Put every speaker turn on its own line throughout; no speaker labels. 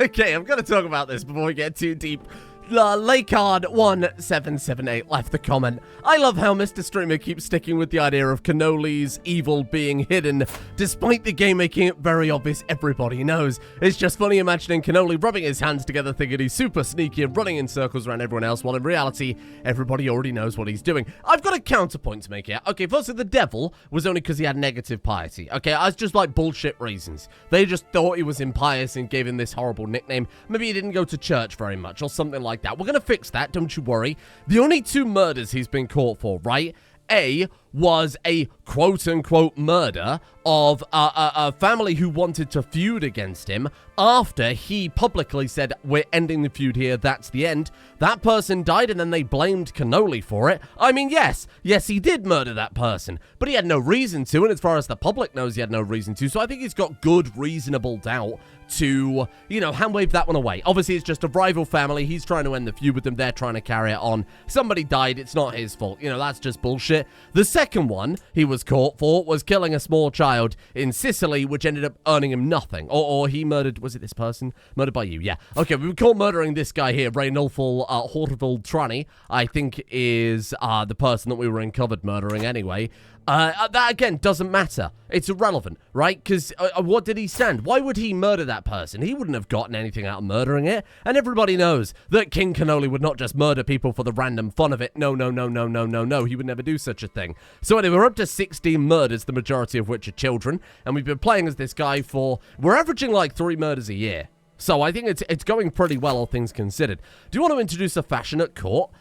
Okay, I'm going to talk about this before we get too deep. Lakard1778 left the comment. I love how Mr. Streamer keeps sticking with the idea of Cannoli's evil being hidden, despite the game making it very obvious everybody knows. It's just funny imagining Cannoli rubbing his hands together thinking he's super sneaky and running in circles around everyone else, while in reality, everybody already knows what he's doing. I've got a counterpoint to make here. Okay, firstly, the devil was only because he had negative piety. Okay, that's just like bullshit reasons. They just thought he was impious and gave him this horrible nickname. Maybe he didn't go to church very much or something like that. We're going to fix that, don't you worry. The only 2 murders he's been caught for, right? A was a quote-unquote murder of a family who wanted to feud against him after he publicly said, we're ending the feud here, that's the end. That person died and then they blamed Cannoli for it. I mean, yes, he did murder that person, but he had no reason to, and as far as the public knows, he had no reason to, so I think he's got good, reasonable doubt to, hand-wave that one away. Obviously, it's just a rival family. He's trying to end the feud with them. They're trying to carry it on. Somebody died. It's not his fault. That's just bullshit. The second one he was caught for was killing a small child in Sicily, which ended up earning him nothing. Or he murdered, was it this person? Murdered by you, yeah. Okay, we were caught murdering this guy here, Reynolful Hortvald Trani, I think is the person that we were uncovered murdering anyway. That, again, doesn't matter. It's irrelevant, right? Because what did he stand? Why would he murder that person? He wouldn't have gotten anything out of murdering it. And everybody knows that King Cannoli would not just murder people for the random fun of it. No. He would never do such a thing. So anyway, we're up to 16 murders, the majority of which are children. And we've been playing as this guy for... We're averaging like 3 murders a year. So I think it's going pretty well, all things considered. Do you want to introduce a fashion at court?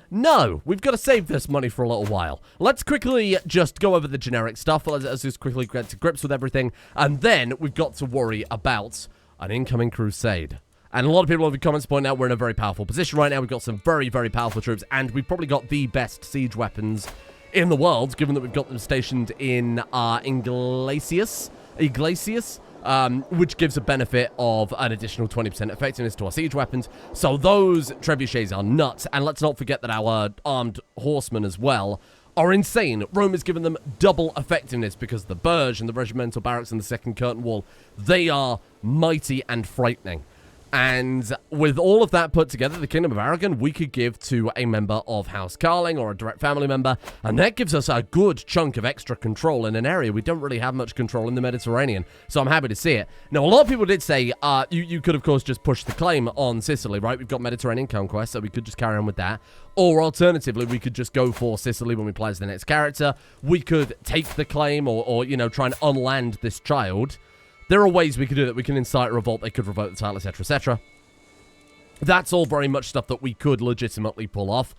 No. We've got to save this money for a little while. Let's quickly just go over the generic stuff. Let's just quickly get to grips with everything. And then we've got to worry about an incoming crusade. And a lot of people in the comments point out we're in a very powerful position right now. We've got some very, very powerful troops. And we've probably got the best siege weapons in the world, given that we've got them stationed in Iglesias. Which gives a benefit of an additional 20% effectiveness to our siege weapons. So those trebuchets are nuts. And let's not forget that our armed horsemen as well are insane. Rome has given them double effectiveness because the Burj and the regimental barracks and the second curtain wall, they are mighty and frightening. And with all of that put together, the Kingdom of Aragon, we could give to a member of House Karling or a direct family member, and that gives us a good chunk of extra control in an area we don't really have much control in the Mediterranean, so I'm happy to see it. Now, a lot of people did say you could, of course, just push the claim on Sicily, right? We've got Mediterranean conquest, so we could just carry on with that. Or alternatively, we could just go for Sicily when we play as the next character. We could take the claim or try and unland this child. There are ways we could do that. We can incite a revolt, they could revoke the title, etc., etc. That's all very much stuff that we could legitimately pull off.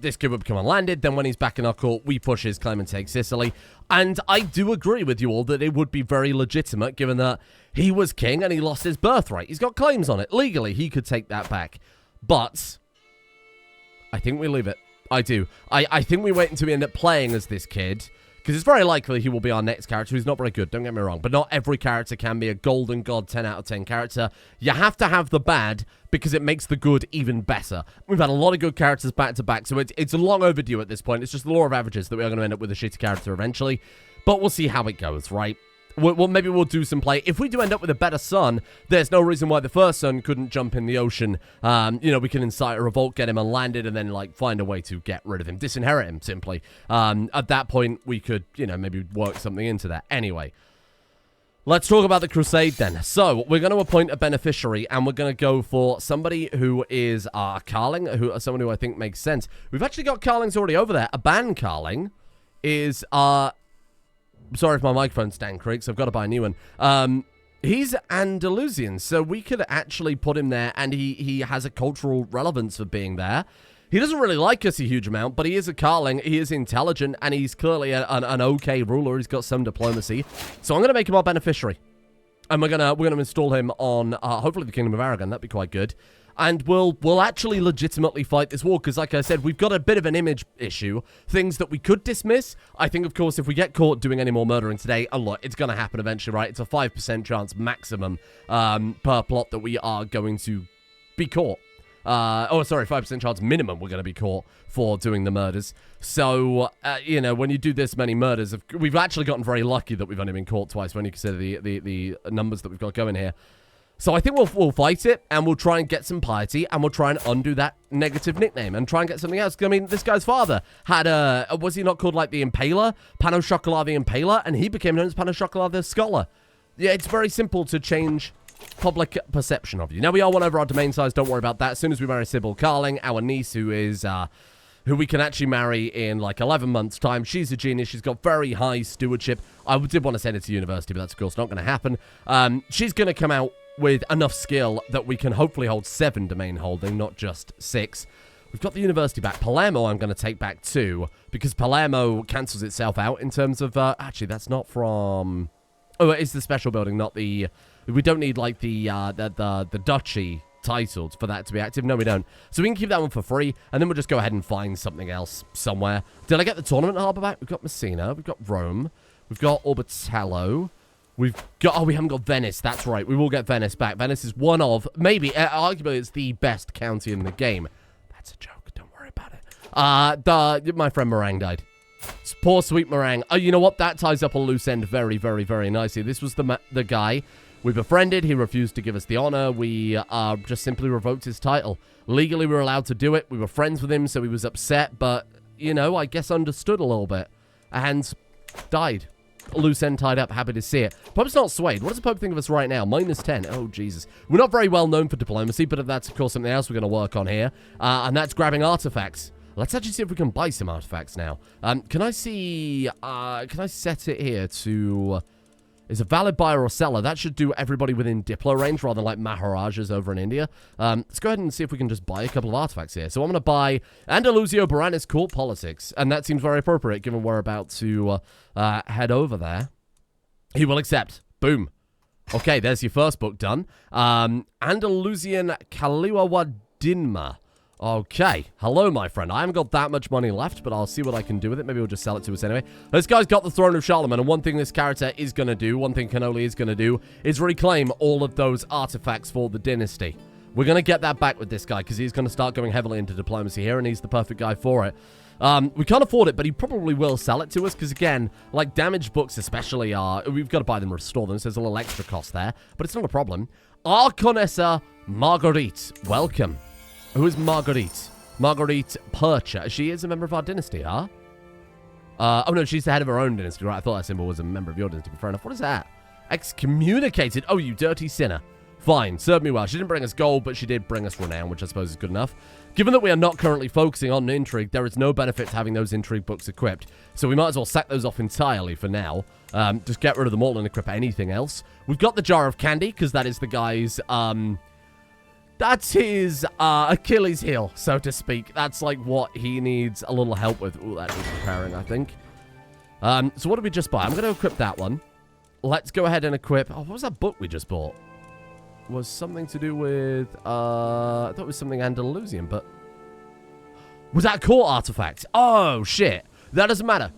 This kid would become unlanded, then when he's back in our court, we push his claim and take Sicily. And I do agree with you all that it would be very legitimate, given that he was king and he lost his birthright. He's got claims on it. Legally, he could take that back. But I think we leave it. I do. I think we wait until we end up playing as this kid, because it's very likely he will be our next character who's not very good, don't get me wrong. But not every character can be a golden god 10 out of 10 character. You have to have the bad because it makes the good even better. We've had a lot of good characters back to back, so it's long overdue at this point. It's just the law of averages that we are going to end up with a shitty character eventually. But we'll see how it goes, right? Maybe we'll do some play. If we do end up with a better son, there's no reason why the first son couldn't jump in the ocean. We can incite a revolt, get him unlanded, and then, find a way to get rid of him. Disinherit him, simply. At that point, we could, maybe work something into that. Anyway, let's talk about the Crusade, then. So, we're going to appoint a beneficiary, and we're going to go for somebody who is Karling, someone who I think makes sense. We've actually got Karlings already over there. Aban Karling is... Sorry if my microphone stand creaks. I've got to buy a new one. He's Andalusian, so we could actually put him there, and he has a cultural relevance for being there. He doesn't really like us a huge amount, but he is a Karling. He is intelligent, and he's clearly an okay ruler. He's got some diplomacy. So I'm going to make him our beneficiary. And we're gonna install him on, hopefully, the Kingdom of Aragon. That'd be quite good. And we'll actually legitimately fight this war, because like I said, we've got a bit of an image issue. Things that we could dismiss. I think, of course, if we get caught doing any more murdering today, and look, it's going to happen eventually, right? It's a 5% chance maximum per plot that we are going to be caught. 5% chance minimum we're going to be caught for doing the murders. So, when you do this many murders, we've actually gotten very lucky that we've only been caught twice when you consider the numbers that we've got going here. So I think we'll fight it, and we'll try and get some piety, and we'll try and undo that negative nickname, and try and get something else. I mean, this guy's father had was he not called, like, the Impaler? Pano Chocolat the Impaler, and he became known as Pano Chocolat the Scholar. Yeah, it's very simple to change public perception of you. Now, we are one over our domain size, don't worry about that. As soon as we marry Baguette Karling, our niece, who is, who we can actually marry in, like, 11 months' time. She's a genius. She's got very high stewardship. I did want to send her to university, but that's, of course, not going to happen. She's going to come out with enough skill that we can hopefully hold 7 domain holding, not just 6. We've got the university back. Palermo I'm going to take back too, because Palermo cancels itself out in terms of... actually, that's not from... Oh, it is the special building, not the... We don't need, like, the duchy titles for that to be active. No, we don't. So we can keep that one for free, and then we'll just go ahead and find something else somewhere. Did I get the tournament harbour back? We've got Messina. We've got Rome. We've got Orbitello. We've got... Oh, we haven't got Venice. That's right. We will get Venice back. Venice is one of... Maybe, arguably, it's the best county in the game. That's a joke. Don't worry about it. My friend Meringue died. Poor sweet Meringue. Oh, you know what? That ties up a loose end very, very, very nicely. This was the guy we befriended. He refused to give us the honor. We just simply revoked his title. Legally, we were allowed to do it. We were friends with him, so he was upset. But, you know, I guess understood a little bit. And died. A loose end tied up. Happy to see it. Pope's not swayed. What does the Pope think of us right now? -10. Oh, Jesus. We're not very well known for diplomacy, but that's, of course, something else we're going to work on here. And that's grabbing artifacts. Let's actually see if we can buy some artifacts now. Can I see... can I set it here to... Is a valid buyer or seller? That should do everybody within Diplo range, rather than like Maharajas over in India. Let's go ahead and see if we can just buy a couple of artifacts here. So I'm going to buy Andalusio Baranis Court Politics, and that seems very appropriate, given we're about to head over there. He will accept. Boom. Okay, there's your first book done. Andalusian Kaliwawadinma. Okay. Hello, my friend. I haven't got that much money left, but I'll see what I can do with it. Maybe we'll just sell it to us anyway. This guy's got the throne of Charlemagne, and one thing this character is going to do, one thing Cannoli is going to do, is reclaim all of those artifacts for the dynasty. We're going to get that back with this guy, because he's going to start going heavily into diplomacy here, and he's the perfect guy for it. We can't afford it, but he probably will sell it to us, because again, like damaged books especially are, we've got to buy them, restore them, so there's a little extra cost there, but it's not a problem. Arconessa Marguerite, welcome. Who is Marguerite? Marguerite Percha. She is a member of our dynasty, huh? Oh no, she's the head of her own dynasty, right? I thought that symbol was a member of your dynasty, but fair enough. What is that? Excommunicated. Oh, you dirty sinner. Fine, served me well. She didn't bring us gold, but she did bring us renown, which I suppose is good enough. Given that we are not currently focusing on intrigue, there is no benefit to having those intrigue books equipped. So we might as well sack those off entirely for now. Just get rid of them all and equip anything else. We've got the jar of candy, because that is the guy's, that's his Achilles heel, so to speak. That's like what he needs a little help with. Ooh, that is repairing, I think. So what did we just buy? I'm going to equip that one. Let's go ahead and equip... Oh, what was that book we just bought? Was something to do with... I thought it was something Andalusian, but... Was that a court artifact? Oh, shit. That doesn't matter.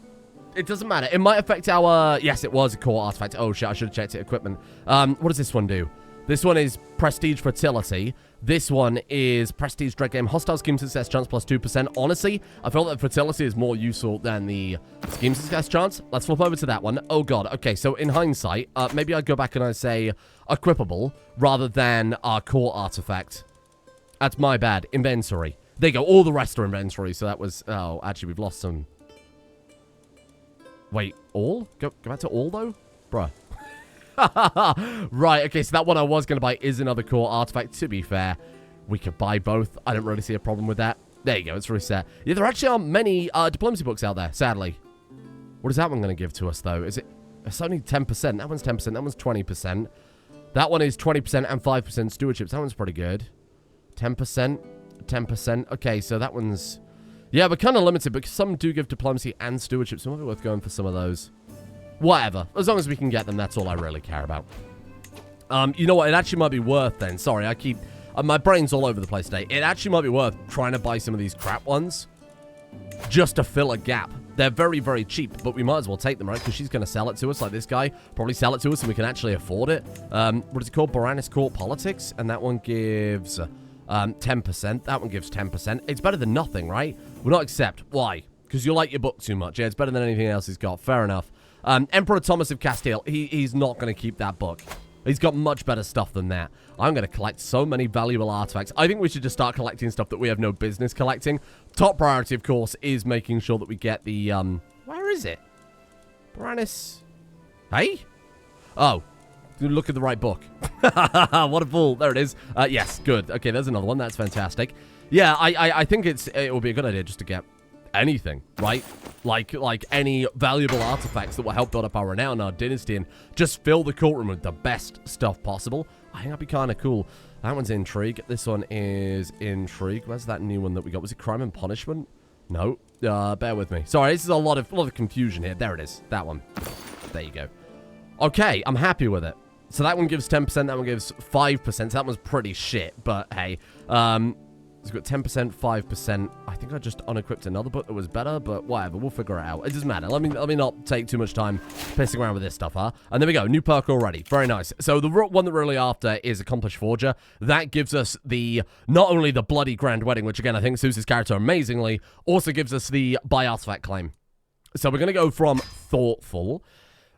It doesn't matter. It might affect our... Yes, it was a court artifact. Oh, shit, I should have checked it. Equipment. What does this one do? This one is Prestige Fertility. This one is Prestige Dread Game. Hostile Scheme Success Chance plus 2%. Honestly, I feel that Fertility is more useful than the Scheme Success Chance. Let's flip over to that one. Oh, God. Okay, so in hindsight, maybe I go back and I say equipable rather than our core artifact. That's my bad. Inventory. There you go. All the rest are inventory. So that was... Oh, actually, we've lost some... Wait, all? Go back to all, though? Bruh. Right, okay, so that one I was going to buy is another core artifact. To be fair, we could buy both. I don't really see a problem with that. There you go, it's reset. Yeah, there actually aren't many diplomacy books out there, sadly. What is that one going to give to us, though? Is it... It's only 10%. That one's 10%. That one's 20%. That one is 20% and 5% stewardship. That one's pretty good. 10%. 10%. Okay, so that one's... Yeah, we're kind of limited, but some do give diplomacy and stewardship, so it might be worth going for some of those. Whatever. As long as we can get them, that's all I really care about. You know what? It actually might be worth then. Sorry, I keep... my brain's all over the place today. It actually might be worth trying to buy some of these crap ones just to fill a gap. They're very, very cheap, but we might as well take them, right? Because she's going to sell it to us, like this guy. Probably sell it to us and we can actually afford it. What is it called? Baranis Court Politics. And that one gives 10%. That one gives 10%. It's better than nothing, right? We'll not accept. Why? Because you like your book too much. Yeah, it's better than anything else he's got. Fair enough. Emperor Thomas of Castile, he's not going to keep that book. He's got much better stuff than that. I'm going to collect so many valuable artifacts. I think we should just start collecting stuff that we have no business collecting. Top priority, of course, is making sure that we get the, where is it? Branis. Hey? Oh. Look at the right book. What a fool. There it is. Yes, good. Okay, there's another one. That's fantastic. Yeah, I think it will be a good idea just to get anything, right? Like any valuable artifacts that will help build up our renown, our dynasty, and just fill the courtroom with the best stuff possible. I think that'd be kind of cool. That one's intrigue. This one is intrigue. Where's that new one that we got? Was it crime and punishment? No. Bear with me. Sorry, this is a lot of confusion here. There it is. That one. There you go. Okay, I'm happy with it. So that one gives 10%, that one gives 5%. So that one's pretty shit, but hey. It's got 10%, 5%. I think I just unequipped another book that was better, but whatever, we'll figure it out. It doesn't matter. Let me not take too much time pissing around with this stuff, huh? And there we go, new perk already. Very nice. So the one that we're really after is Accomplished Forger. That gives us not only the Bloody Grand Wedding, which again, I think suits his character amazingly, also gives us the Buy Artifact claim. So we're going to go from Thoughtful.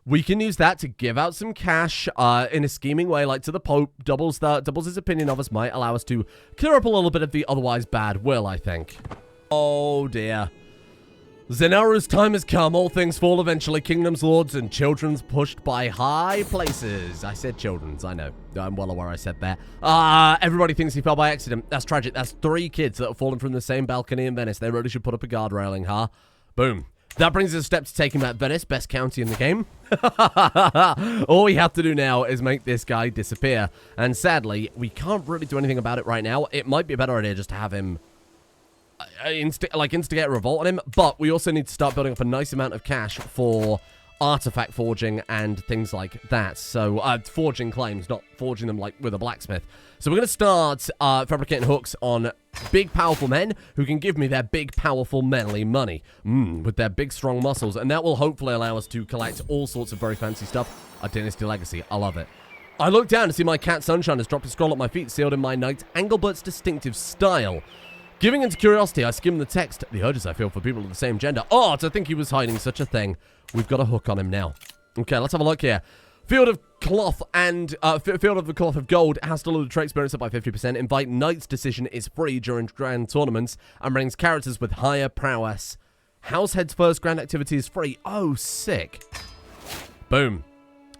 We can use that to give out some cash in a scheming way, like to the Pope. Doubles his opinion of us, might allow us to clear up a little bit of the otherwise bad will, I think. Oh, dear. Zenaru's time has come. All things fall eventually. Kingdoms, lords, and children's pushed by high places. I said children's, I know. I'm well aware I said that. Everybody thinks he fell by accident. That's tragic. That's 3 kids that have fallen from the same balcony in Venice. They really should put up a guard railing, huh? Boom. That brings us a step to taking back Venice, best county in the game. All we have to do now is make this guy disappear. And sadly, we can't really do anything about it right now. It might be a better idea just to have him, instigate a revolt on him. But we also need to start building up a nice amount of cash for artifact forging and things like that. So, forging claims, not forging them like with a blacksmith. So we're going to start fabricating hooks on big, powerful men who can give me their big, powerful, manly money. With their big, strong muscles. And that will hopefully allow us to collect all sorts of very fancy stuff. A dynasty legacy. I love it. I look down to see my cat Sunshine has dropped a scroll at my feet, sealed in my knight Anglebert's distinctive style. Giving into curiosity, I skim the text. The urges I feel for people of the same gender. Oh, to think he was hiding such a thing. We've got a hook on him now. Okay, let's have a look here. Field of Cloth and Field of the Cloth of Gold has to load the trait experience up by 50%. Invite Knight's Decision is free during grand tournaments and brings characters with higher prowess. Househead's first grand activity is free. Oh, sick. Boom.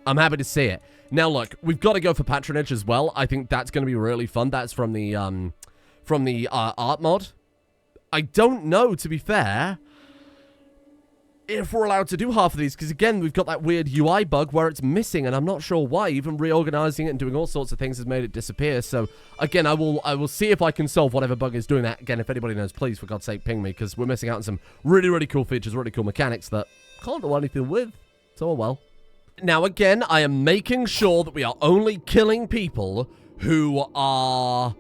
I'm happy to see it. Now, look, we've got to go for patronage as well. I think that's going to be really fun. That's from the art mod. I don't know, to be fair, if we're allowed to do half of these, because again, we've got that weird UI bug where it's missing, and I'm not sure why. Even reorganizing it and doing all sorts of things has made it disappear. So again, I will see if I can solve whatever bug is doing that. Again, if anybody knows, please, for God's sake, ping me, because we're missing out on some really, really cool features, really cool mechanics that can't do anything with. So, well. Now, again, I am making sure that we are only killing people who are,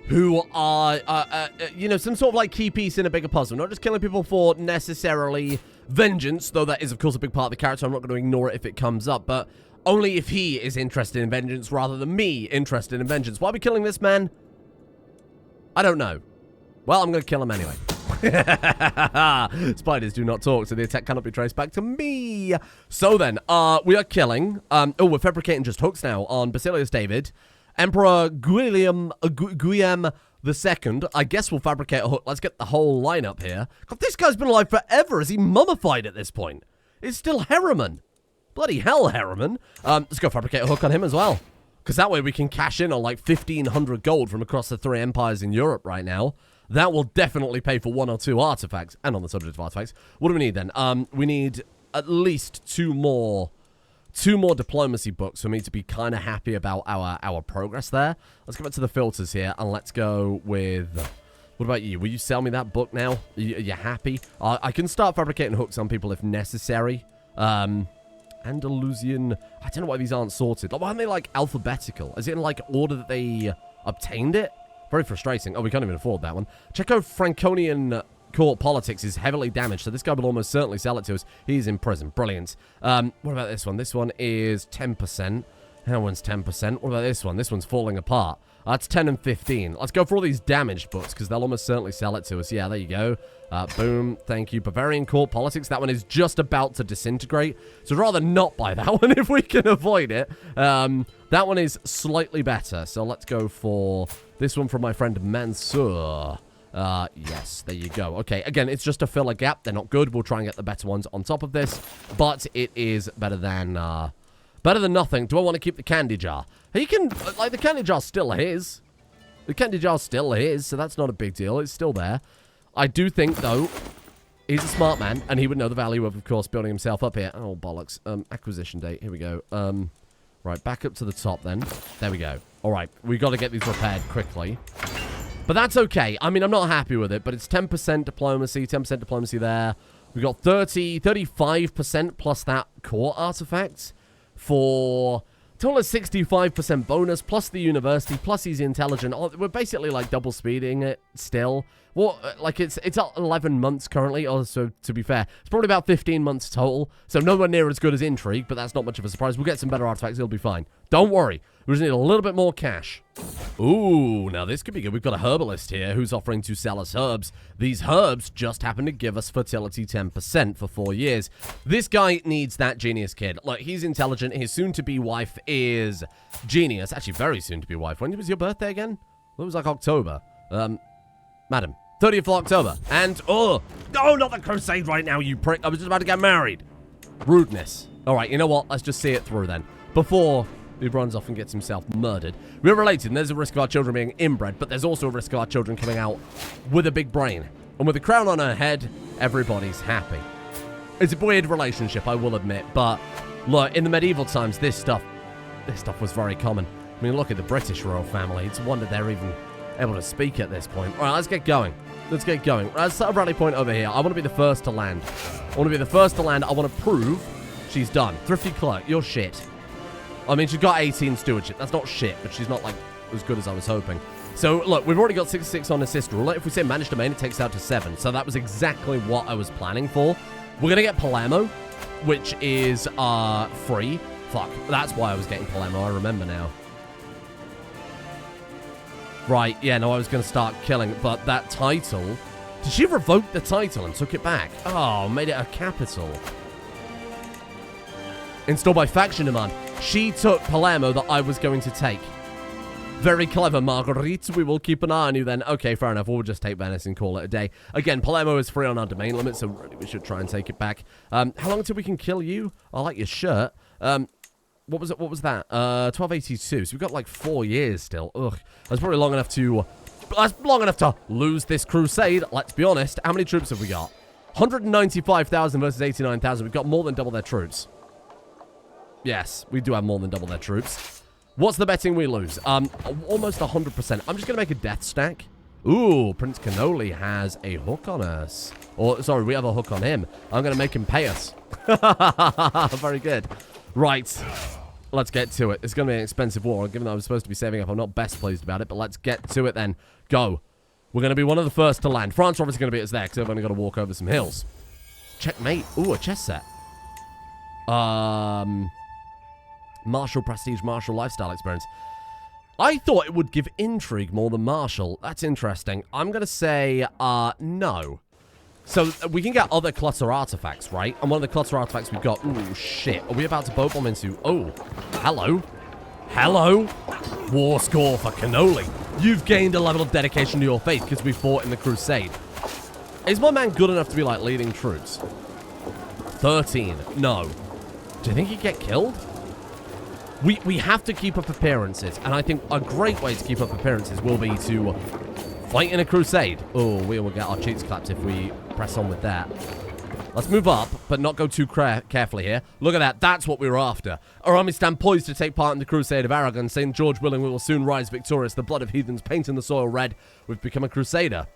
you know, some sort of like key piece in a bigger puzzle. Not just killing people for necessarily vengeance, though that is, of course, a big part of the character. I'm not going to ignore it if it comes up, but only if he is interested in vengeance rather than me interested in vengeance. Why are we killing this man? I don't know. Well, I'm going to kill him anyway. Spiders do not talk, so the attack cannot be traced back to me. So then, we are killing, we're fabricating just hooks now on Basilius David, Emperor Guillaume II. I guess we'll fabricate a hook. Let's get the whole lineup here. God, this guy's been alive forever. Is he mummified at this point? It's still Harriman. Bloody hell, Harriman. Let's go fabricate a hook on him as well. Because that way we can cash in on like 1,500 gold from across the 3 empires in Europe right now. That will definitely pay for 1 or 2 artifacts. And on the subject of artifacts, what do we need then? We need at least two more diplomacy books for me to be kind of happy about our progress there. Let's go back to the filters here, and let's go with... What about you? Will you sell me that book now? Are you happy? I can start fabricating hooks on people if necessary. Andalusian... I don't know why these aren't sorted. Why aren't they, like, alphabetical? Is it in, like, order that they obtained it? Very frustrating. Oh, we can't even afford that one. Czechoslovakian court politics is heavily damaged, so this guy will almost certainly sell it to us. He's in prison. Brilliant. What about this one? This one is 10%. That one's 10%. What about this one? This one's falling apart. That's 10 and 15. Let's go for all these damaged books, because they'll almost certainly sell it to us. Yeah, there you go. Boom. Thank you. Bavarian court politics. That one is just about to disintegrate. So I'd rather not buy that one if we can avoid it. That one is slightly better. So let's go for this one from my friend Mansour. Yes, there you go. Okay, again, it's just to fill a gap. They're not good. We'll try and get the better ones on top of this. But it is better than nothing. Do I want to keep the candy jar? He can, like, the candy jar's still his. The candy jar's still his, so that's not a big deal. It's still there. I do think, though, he's a smart man, and he would know the value of course, building himself up here. Oh, bollocks. Acquisition date. Here we go. Right, back up to the top, then. There we go. All right, we got to get these repaired quickly. But that's okay. I mean, I'm not happy with it, but it's 10% diplomacy, 10% diplomacy there. We got 35% plus that core artifact for total of 65% bonus, plus the university, plus he's intelligent. Oh, we're basically, like, double speeding it still. Well, like, it's 11 months currently. Also, to be fair, it's probably about 15 months total. So nowhere near as good as Intrigue, but that's not much of a surprise. We'll get some better artifacts. It'll be fine. Don't worry. We just need a little bit more cash. Ooh, now this could be good. We've got a herbalist here who's offering to sell us herbs. These herbs just happen to give us fertility 10% for 4 years. This guy needs that genius kid. Look, he's intelligent. His soon-to-be wife is genius. Actually, very soon-to-be wife. When was your birthday again? It was like October. Madam. 30th of October. And, oh, not the crusade right now, you prick. I was just about to get married. Rudeness. All right, you know what? Let's just see it through then. Before he runs off and gets himself murdered. We're related, and there's a risk of our children being inbred, but there's also a risk of our children coming out with a big brain. And with a crown on her head, everybody's happy. It's a weird relationship, I will admit, but look, in the medieval times, this stuff was very common. I mean, look at the British royal family. It's a wonder they're even able to speak at this point. All right, let's get going. Let's get going. Let's set a rally point over here. I want to be the first to land. I want to be the first to land. I want to prove she's done. Thrifty clerk, you're shit. I mean, she's got 18 stewardship. That's not shit, but she's not, like, as good as I was hoping. So, look, we've already got 66 on assist rule. If we say managed domain, it takes it out to 7. So that was exactly what I was planning for. We're going to get Palermo, which is free. Fuck, that's why I was getting Palermo. I remember now. Right, yeah, no, I was going to start killing, but that title... Did she revoke the title and took it back? Oh, made it a capital. Installed by faction demand. She took Palermo that I was going to take. Very clever, Marguerite. We will keep an eye on you then. Okay, fair enough. We'll just take Venice and call it a day. Again, Palermo is free on our domain limit, so really we should try and take it back. How long until we can kill you? I like your shirt. What was it? What was that? 1282. So we've got like 4 years still. Ugh. That's probably long enough to... That's long enough to lose this crusade. Let's be honest. How many troops have we got? 195,000 versus 89,000. We've got more than double their troops. Yes, we do have more than double their troops. What's the betting we lose? Almost 100%. I'm just going to make a death stack. Ooh, Prince Cannoli has a hook on us. Or, sorry, we have a hook on him. I'm going to make him pay us. Very good. Right. Let's get to it. It's going to be an expensive war. Given that I was supposed to be saving up, I'm not best pleased about it. But let's get to it then. Go. We're going to be one of the first to land. France are obviously going to be us there because they've only got to walk over some hills. Checkmate. Ooh, a chess set. Martial prestige, martial lifestyle experience. I thought it would give intrigue more than martial. That's interesting. I'm going to say, no. So, we can get other clutter artifacts, right? And one of the clutter artifacts we've got... Ooh, shit. Are we about to boat bomb into... Oh, hello. Hello. War score for Cannoli. You've gained a level of dedication to your faith because we fought in the Crusade. Is my man good enough to be, like, leading troops? 13. No. Do you think he'd get killed? We have to keep up appearances. And I think a great way to keep up appearances will be to... fight in a crusade. Oh, we will get our cheeks clapped if we press on with that. Let's move up, but not go too carefully here. Look at that. That's what we were after. Our army stand poised to take part in the Crusade of Aragon. St. George willing, we will soon rise victorious. The blood of heathens painting the soil red. We've become a crusader.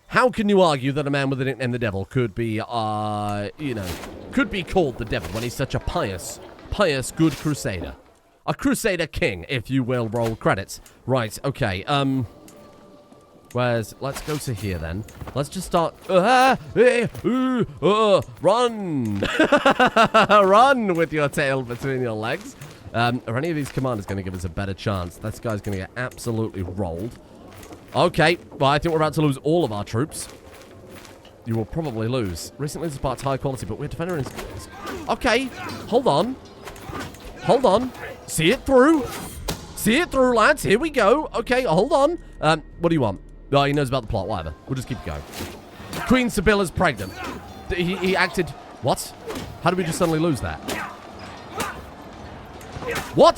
How can you argue that a man with a nickname the devil could be, could be called the devil when he's such a pious, good crusader? A crusader king, if you will, roll credits. Right, okay, let's go to here then. Let's just start. Run! Run with your tail between your legs. Are any of these commanders going to give us a better chance? This guy's going to get absolutely rolled. Okay, well, I think we're about to lose all of our troops. You will probably lose. Recently, this part's high quality, but we're defender in... Okay, hold on. Hold on. See it through. See it through, lads. Here we go. Okay, hold on. What do you want? Oh, he knows about the plot. Whatever. We'll just keep going. Queen Sibylla's pregnant. He acted... What? How did we just suddenly lose that? What?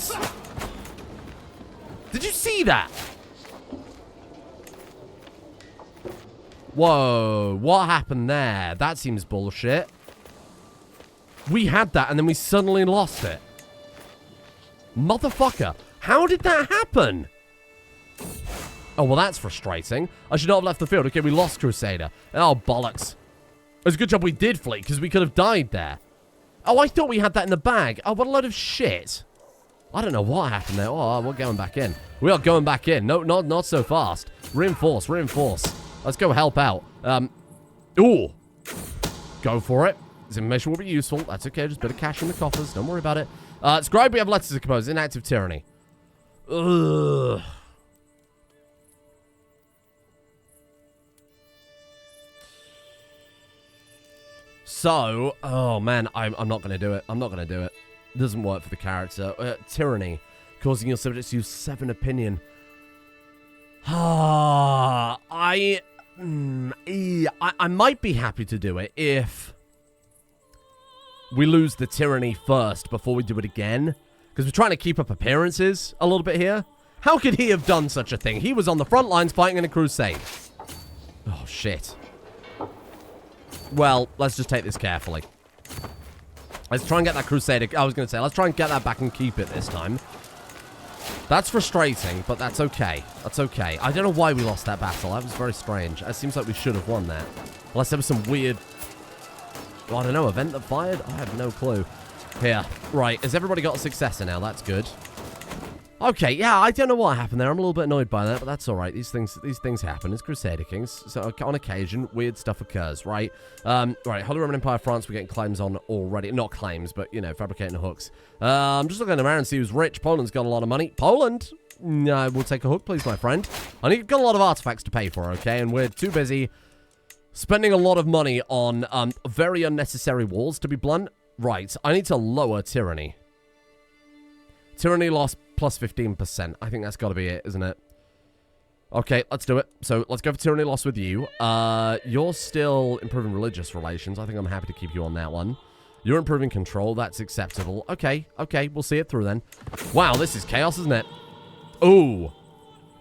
Did you see that? Whoa. What happened there? That seems bullshit. We had that and then we suddenly lost it. Motherfucker. How did that happen? Oh, well, that's frustrating. I should not have left the field. Okay, we lost Crusader. Oh, bollocks. It's a good job we did flee, because we could have died there. Oh, I thought we had that in the bag. Oh, what a load of shit. I don't know what happened there. Oh, we're going back in. We are going back in. No, not so fast. Reinforce, reinforce. Let's go help out. Ooh. Go for it. This information will be useful. That's okay. Just a bit of cash in the coffers. Don't worry about it. Scribe, we have letters to compose. Inactive tyranny. Ugh. So, oh man, I'm not going to do it. I'm not going to do it. It doesn't work for the character. Tyranny, causing your subjects to use 7 opinion. I might be happy to do it if we lose the tyranny first before we do it again. Because we're trying to keep up appearances a little bit here. How could he have done such a thing? He was on the front lines fighting in a crusade. Oh, shit. Well, let's just take this carefully. Let's try and get that Crusader. I was going to say, let's try and get that back and keep it this time. That's frustrating, but that's okay. That's okay. I don't know why we lost that battle. That was very strange. It seems like we should have won that. Unless there was some weird... I don't know, event that fired? I have no clue. Here. Right. Has everybody got a successor now? That's good. Okay, yeah, I don't know what happened there. I'm a little bit annoyed by that, but that's all right. These things happen. It's Crusader Kings, so on occasion, weird stuff occurs, right? Right, Holy Roman Empire, France, we're getting claims on already. Not claims, but, you know, fabricating hooks. I'm just looking around and see who's rich. Poland's got a lot of money. Poland? No, we'll take a hook, please, my friend. You've got a lot of artifacts to pay for, okay? And we're too busy spending a lot of money on very unnecessary wars, to be blunt. Right, I need to lower tyranny. Tyranny loss plus 15%. I think that's got to be it, isn't it? Okay, let's do it. So, let's go for tyranny loss with you. You're still improving religious relations. I think I'm happy to keep you on that one. You're improving control. That's acceptable. Okay, we'll see it through then. Wow, this is chaos, isn't it? Ooh.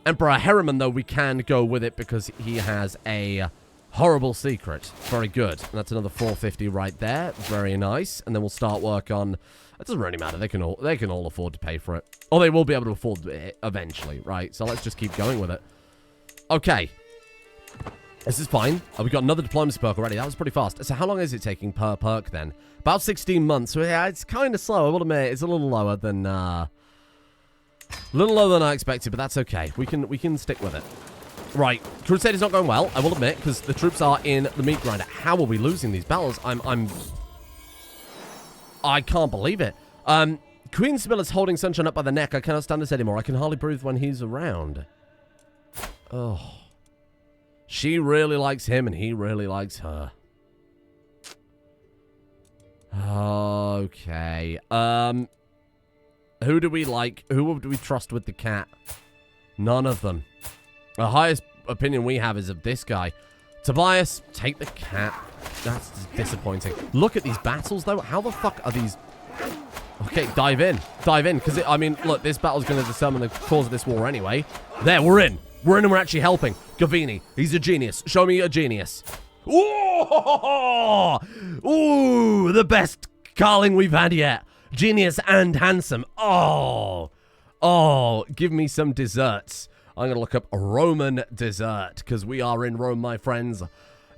Emperor Herriman, though, we can go with it because he has a horrible secret. Very good. And that's another 450 right there. Very nice. And then we'll start work on... It doesn't really matter. They can all afford to pay for it. Or they will be able to afford it eventually, right? So let's just keep going with it. Okay. This is fine. We got another diplomacy perk already. That was pretty fast. So how long is it taking per perk then? About 16 months. So yeah, it's kind of slow. I will admit it's a little lower than I expected, but that's okay. We can stick with it. Right. Crusader's not going well, I will admit, because the troops are in the meat grinder. How are we losing these battles? I can't believe it. Queen Sibylla's holding Sunshine up by the neck. I cannot stand this anymore. I can hardly breathe when he's around. Oh. She really likes him, and he really likes her. Okay. Who do we like? Who do we trust with the cat? None of them. The highest opinion we have is of this guy. Tobias, take the cat. That's disappointing. Look at these battles, though. How the fuck are these... Okay, dive in. Dive in. Because, I mean, look, this battle's going to determine the cause of this war anyway. There, we're in. We're in and we're actually helping. Gavini, he's a genius. Show me a genius. Ooh! Ooh, the best Karling we've had yet. Genius and handsome. Oh. Oh, give me some desserts. I'm going to look up Roman dessert, because we are in Rome, my friends.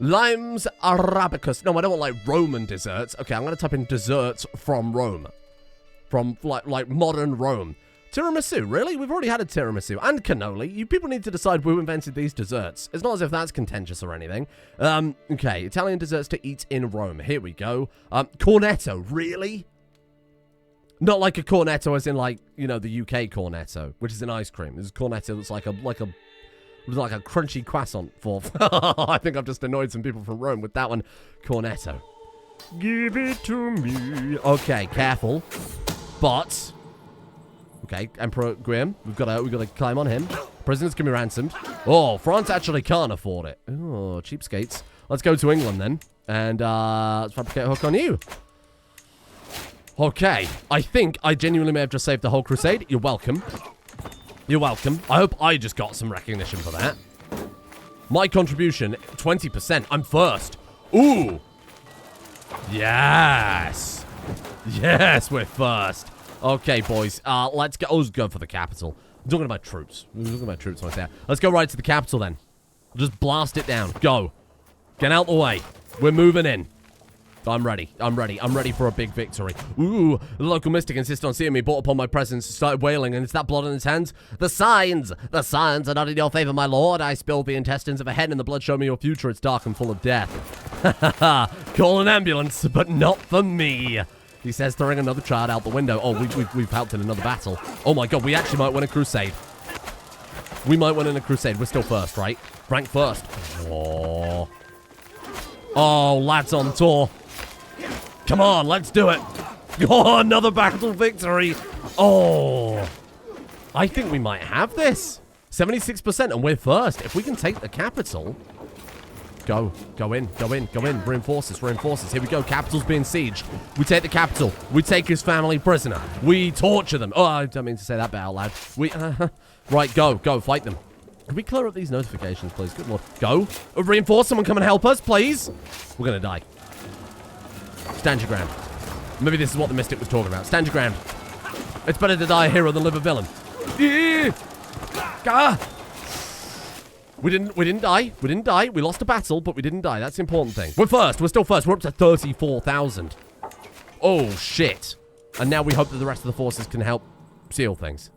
Limes Arabicus. No, I don't want, like, Roman desserts. Okay, I'm going to type in desserts from Rome. From, like modern Rome. Tiramisu, really? We've already had a tiramisu. And cannoli. You people need to decide who invented these desserts. It's not as if that's contentious or anything. Okay, Italian desserts to eat in Rome. Here we go. Cornetto, really? Not like a cornetto as in, like, you know, the UK cornetto, which is an ice cream. This is cornetto that's like a crunchy croissant for... I think I've just annoyed some people from Rome with that one. Cornetto. Give it to me. Okay, careful. But Okay, Emperor Guillaume. We've got to climb on him. Prisoners can be ransomed. Oh, France actually can't afford it. Oh, cheapskates. Let's go to England then. And let's fabricate a hook on you. Okay. I think I genuinely may have just saved the whole crusade. You're welcome. You're welcome. I hope I just got some recognition for that. My contribution, 20%. I'm first. Ooh. Yes. Yes, we're first. Okay, boys. Let's go for the capital. I'm talking about troops. I'm talking about troops right there. Let's go right to the capital then. Just blast it down. Go. Get out the way. We're moving in. I'm ready. I'm ready. I'm ready for a big victory. Ooh, the local mystic insisted on seeing me, brought upon my presence, started wailing, and it's that blood on his hands. The signs are not in your favor, my lord. I spilled the intestines of a hen, and the blood showed me your future. It's dark and full of death. Ha ha ha. Call an ambulance, but not for me. He says, throwing another child out the window. Oh, we've helped in another battle. Oh my god, we actually might win a crusade. We might win in a crusade. We're still first, right? Rank first. Oh. Oh, lads on tour. Come on, let's do it. Oh, another battle victory. Oh. I think we might have this. 76% and we're first. If we can take the capital. Go in. Reinforces. Here we go. Capital's being sieged. We take the capital. We take his family prisoner. We torture them. Oh, I don't mean to say that bit out loud. Right, go. Fight them. Can we clear up these notifications, please? Good lord. Go. Reinforce. Someone come and help us, please. We're going to die. Stand your ground. Maybe this is what the mystic was talking about. Stand your ground. It's better to die a hero than live a villain. We didn't die. We didn't die. We lost a battle, but we didn't die. That's the important thing. We're first. We're still first. We're up to 34,000. Oh, shit. And now we hope that the rest of the forces can help seal things.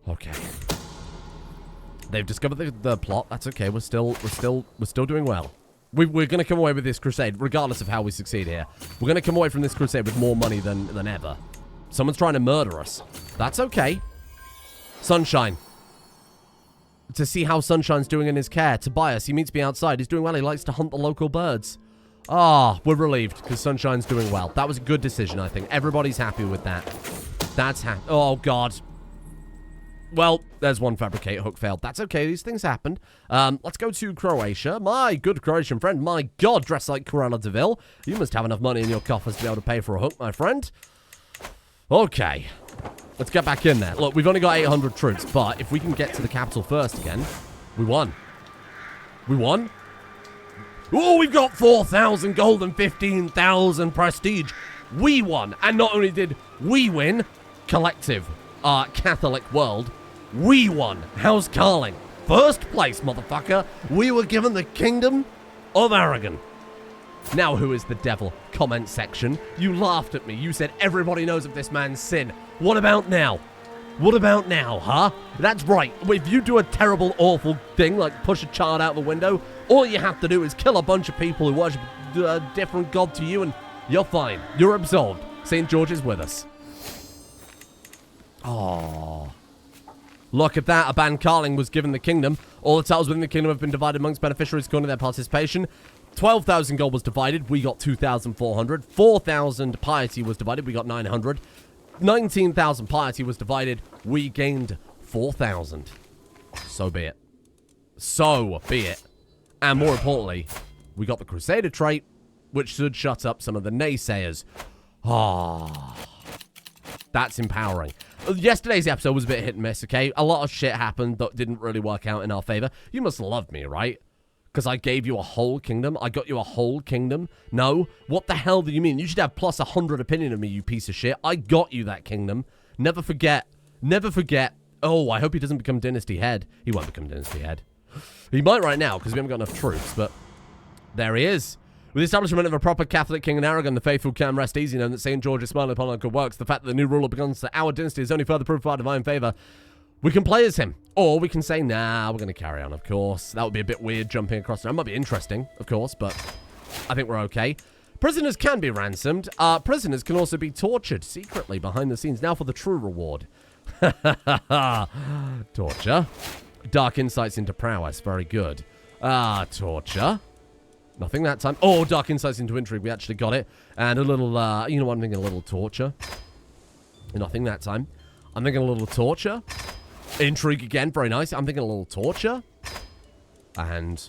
Okay. They've discovered the plot. That's okay. We're still doing well. We're going to come away with this crusade, regardless of how we succeed here. We're going to come away from this crusade with more money than ever. Someone's trying to murder us. That's okay. Sunshine. To see how Sunshine's doing in his care. Tobias, he meets me outside. He's doing well. He likes to hunt the local birds. Ah, we're relieved because Sunshine's doing well. That was a good decision, I think. Everybody's happy with that. That's oh, God. Well, there's one fabricate hook failed. That's okay. These things happened. Let's go to Croatia. My good Croatian friend. My God, dressed like Cruella de Vil. You must have enough money in your coffers to be able to pay for a hook, my friend. Okay. Let's get back in there. Look, we've only got 800 troops, but if we can get to the capital first again, we won. We won? Oh, we've got 4,000 gold and 15,000 prestige. We won. And not only did we win, collective, Catholic world, we won. House Karling. First place, motherfucker. We were given the kingdom of Aragon. Now who is the devil? Comment section. You laughed at me. You said everybody knows of this man's sin. What about now? What about now, huh? That's right. If you do a terrible, awful thing like push a child out the window, all you have to do is kill a bunch of people who worship a different god to you and you're fine. You're absolved. St. George is with us. Oh. Look at that. Baguette Karling was given the kingdom. All the titles within the kingdom have been divided amongst beneficiaries according to their participation. 12,000 gold was divided. We got 2,400. 4,000 piety was divided. We got 900. 19,000 piety was divided. We gained 4,000. So be it. So be it. And more importantly, we got the Crusader trait, which should shut up some of the naysayers. Ah. That's empowering. Yesterday's episode was a bit hit and miss, okay? A lot of shit happened that didn't really work out in our favor. You must love me, right? Because I gave you a whole kingdom? I got you a whole kingdom? No? What the hell do you mean? You should have plus 100 opinion of me, you piece of shit. I got you that kingdom. Never forget. Never forget. Oh, I hope he doesn't become dynasty head. He won't become dynasty head. He might right now, because we haven't got enough troops, but there he is. With the establishment of a proper Catholic king in Aragon, the faithful can rest easy, knowing that St. George is smiling upon our good works. The fact that the new ruler belongs to our dynasty is only further proof of our divine favor. We can play as him, or we can say, nah, we're going to carry on, of course. That would be a bit weird, jumping across. That might be interesting, of course, but I think we're okay. Prisoners can be ransomed. Prisoners can also be tortured secretly behind the scenes. Now for the true reward. Torture. Dark insights into prowess. Very good. Torture. Nothing that time. Oh, dark insights into intrigue. We actually got it. And a little, you know what I'm thinking, a little torture. Nothing that time. I'm thinking a little torture. Intrigue again, very nice. I'm thinking a little torture. And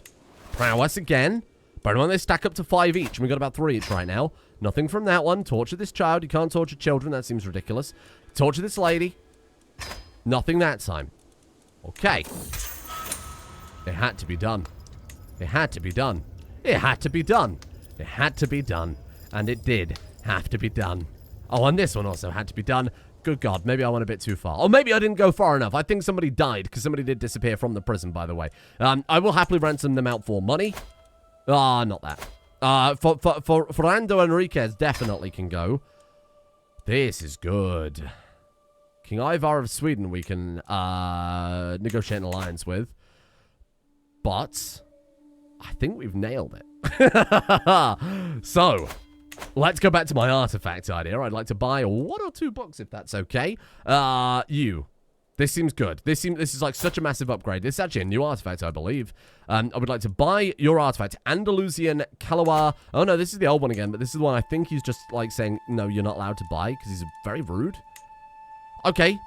prowess again. Bear in mind they stack up to 5 each, and we've got about 3 each right now. Nothing from that one. Torture this child. You can't torture children. That seems ridiculous. Torture this lady. Nothing that time. Okay. It had to be done. It had to be done. It had to be done. It had to be done. And it did have to be done. Oh, and this one also had to be done. Good God, maybe I went a bit too far. Or maybe I didn't go far enough. I think somebody died, because somebody did disappear from the prison, by the way. I will happily ransom them out for money. Not that. For Fernando Enriquez definitely can go. This is good. King Ivar of Sweden we can negotiate an alliance with. But I think we've nailed it. So, let's go back to my artifact idea. I'd like to buy 1 or 2 books if that's okay. This seems good. This is like such a massive upgrade. This is actually a new artifact, I believe. I would like to buy your artifact, Andalusian Kalawa. Oh no, this is the old one again, but this is the one I think he's just like saying, no, you're not allowed to buy, because he's very rude. Okay,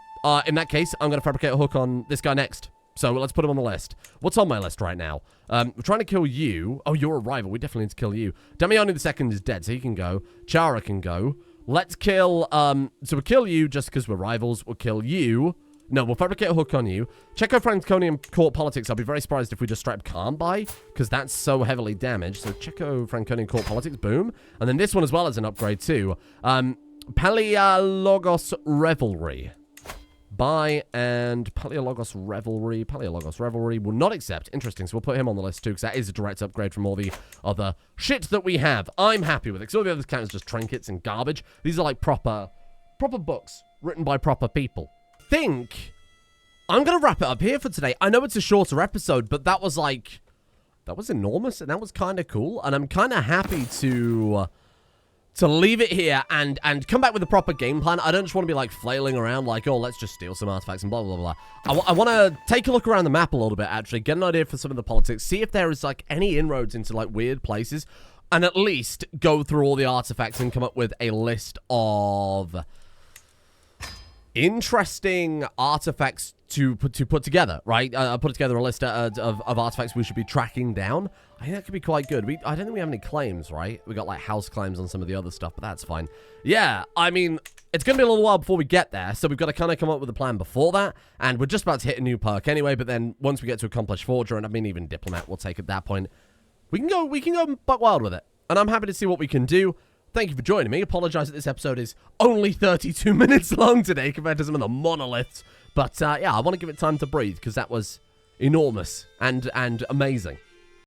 in that case, I'm going to fabricate a hook on this guy next. So let's put him on the list. What's on my list right now? We're trying to kill you. Oh, you're a rival. We definitely need to kill you. Damiani II is dead, so he can go. Chara can go. Let's kill, so we'll kill you just because we're rivals. We'll kill you. No, we'll fabricate a hook on you. Czechoslovak court politics. I'll be very surprised if we just straight up can't buy, because that's so heavily damaged. So Czechoslovak court politics, boom. And then this one as well as an upgrade too. Paleologos Revelry. Buy and Paleologos Revelry will not accept. Interesting, so we'll put him on the list too, because that is a direct upgrade from all the other shit that we have. I'm happy with it, because all the other count is just trinkets and garbage. These are like proper books written by proper people. Think I'm gonna wrap it up here for today. I know it's a shorter episode, but that was enormous, and that was kind of cool, and I'm kind of happy to leave it here and come back with a proper game plan. I don't just want to be like flailing around like, oh, let's just steal some artifacts and blah blah blah. I want to take a look around the map a little bit, actually get an idea for some of the politics, see if there is like any inroads into like weird places, and at least go through all the artifacts and come up with a list of interesting artifacts to put together, right? I put together a list of artifacts we should be tracking down. I think that could be quite good. I don't think we have any claims, right? We got like house claims on some of the other stuff, but that's fine. Yeah, I mean, it's going to be a little while before we get there, so we've got to kind of come up with a plan before that, and we're just about to hit a new perk anyway, but then once we get to accomplish forger, and I mean even diplomat we'll take at that point, we can go buck wild with it, and I'm happy to see what we can do. Thank you for joining me. Apologize that this episode is only 32 minutes long today compared to some of the monoliths. But, yeah, I want to give it time to breathe because that was enormous and amazing.